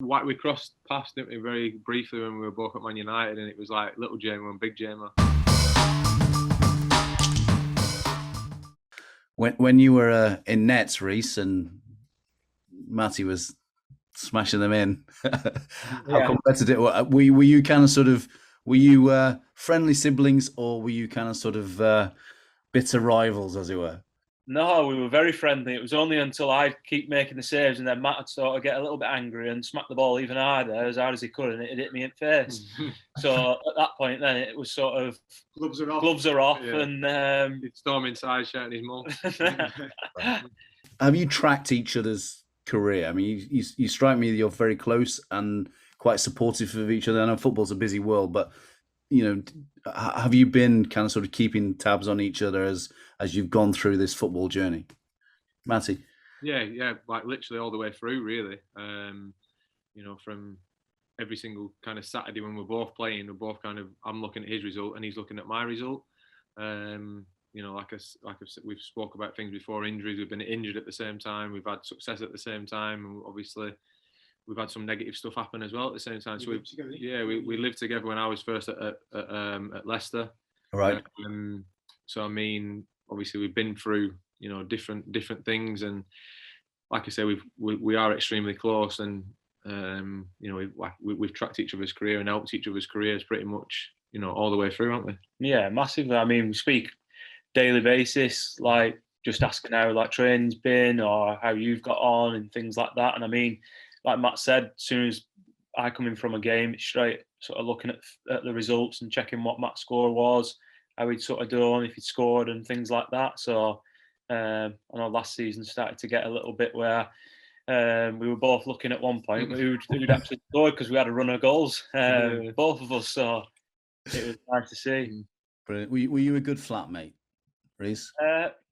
We crossed paths, didn't we, very briefly when we were both at Man United, and it was like little Jamie and big Jamie. When you were in nets, Reece, and Matty was smashing them in, how competitive were you? Kind of sort of were you friendly siblings, or were you kind of sort of bitter rivals, as it were? No, we were very friendly. It was only until I'd keep making the saves and then Matt would sort of get a little bit angry and smack the ball even harder, as hard as he could, and it hit me in the face. So at that point, then it was sort of gloves are off, yeah. And he'd storm inside shouting his mum. Have you tracked each other's career? I mean, you strike me that you're very close and quite supportive of each other. I know football's a busy world, but have you been kind of sort of keeping tabs on each other as you've gone through this football journey? Matty? Yeah, like literally all the way through, really. From every single kind of Saturday when we're both playing, I'm looking at his result and he's looking at my result. Like we've spoke about things before, injuries. We've been injured at the same time. We've had success at the same time, and obviously we've had some negative stuff happen as well at the same time. So we lived together when I was first at Leicester. Right. So I mean, obviously we've been through different things, and like I say, we are extremely close, and we've tracked each other's career and helped each other's careers pretty much all the way through, haven't we? Yeah, massively. I mean, we speak daily basis, like just asking how like training's been or how you've got on and things like that. And I mean, like Matt said, as soon as I come in from a game, it's straight sort of looking at the results and checking what Matt's score was, how he'd sort of done, if he'd scored and things like that. So I know last season started to get a little bit where we were both looking at one point who'd actually scored, because we had a run of goals, both of us. So it was nice to see. Brilliant. Were you a good flatmate, Reece?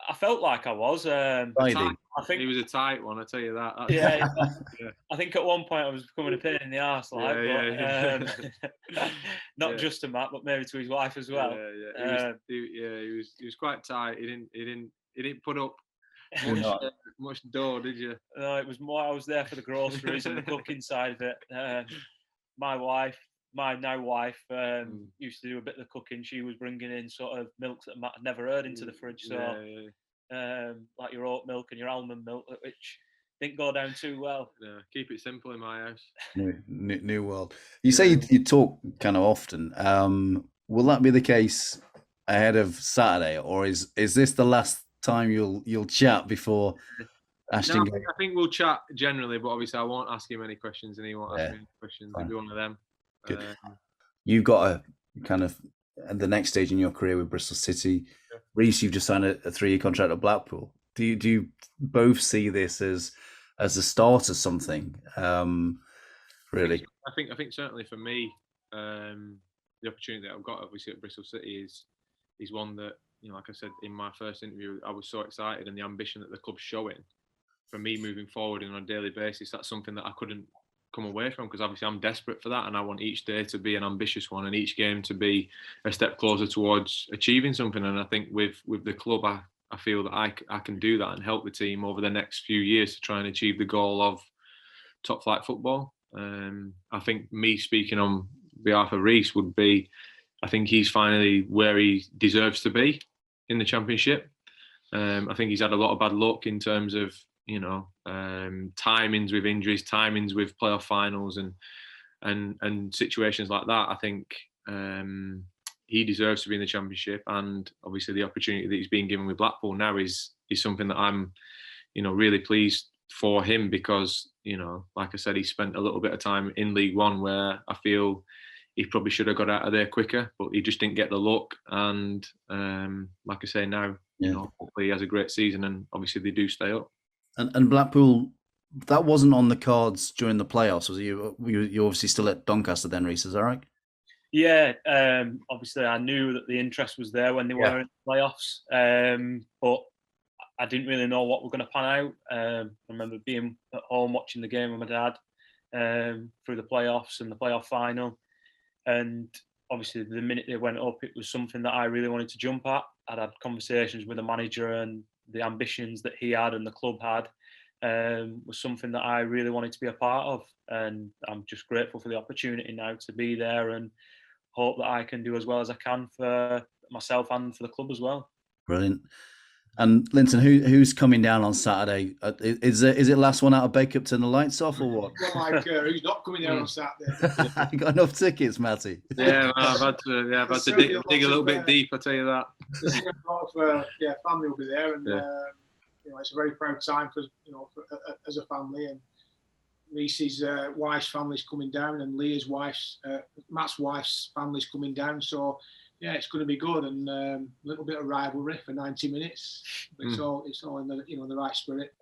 I felt like I was. I think he was a tight one, I tell you that. Yeah. I think at one point I was becoming a pain in the arse, not just to Matt, but maybe to his wife as well. He was quite tight. He didn't put up much dough, did you? No, it was more. I was there for the groceries and the cooking side of it. My now wife used to do a bit of the cooking. She was bringing in sort of milks that Matt had never heard into the fridge. So, like your oat milk and your almond milk, which didn't go down too well. Yeah, keep it simple in my house. New world. You say you talk kind of often. Will that be the case ahead of Saturday, or is this the last time you'll chat before Ashton? No, I think we'll chat generally, but obviously I won't ask him any questions, and he won't ask me any questions. It'll be one of them. Good. You've got a kind of at the next stage in your career with Bristol City. Yeah. Reece, you've just signed a 3-year contract at Blackpool. Do you both see this as a start of something? Really, I think certainly for me, the opportunity that I've got obviously at Bristol City is one that, like I said in my first interview, I was so excited, and the ambition that the club's showing for me moving forward on a daily basis, that's something that I couldn't come away from, because obviously I'm desperate for that, and I want each day to be an ambitious one and each game to be a step closer towards achieving something. And I think with the club, I feel that I can do that and help the team over the next few years to try and achieve the goal of top flight football. I think me speaking on behalf of Reece would be, I think he's finally where he deserves to be in the Championship. I think he's had a lot of bad luck in terms of timings with injuries, timings with playoff finals, and situations like that. I think he deserves to be in the Championship, and obviously the opportunity that he's been given with Blackpool now is something that I'm really pleased for him, because like I said, he spent a little bit of time in League One where I feel he probably should have got out of there quicker, but he just didn't get the luck. And like I say, now hopefully he has a great season, and obviously they do stay up. And Blackpool, that wasn't on the cards during the playoffs, was it? You obviously still at Doncaster then, Reece, is that right? Yeah, obviously I knew that the interest was there when they were in the playoffs, but I didn't really know what we're going to pan out. I remember being at home watching the game with my dad through the playoffs and the playoff final, and obviously the minute they went up, it was something that I really wanted to jump at. I'd had conversations with the manager and the ambitions that he had and the club had, was something that I really wanted to be a part of, and I'm just grateful for the opportunity now to be there, and hope that I can do as well as I can for myself and for the club as well. Brilliant. And Linton, who's coming down on Saturday? Is it last one out of Baker turn the lights off or what? Well, like who's not coming down on Saturday? You got enough tickets, Matty? Yeah, I've had to dig a little bit deep. I tell you that. There's a lot of family will be there, and it's a very proud time because as a family, and Reece's wife's family's coming down, and Leah's Matt's wife's family's coming down. So yeah, it's going to be good, and a little bit of rivalry for 90 minutes. But it's all in the the right spirit.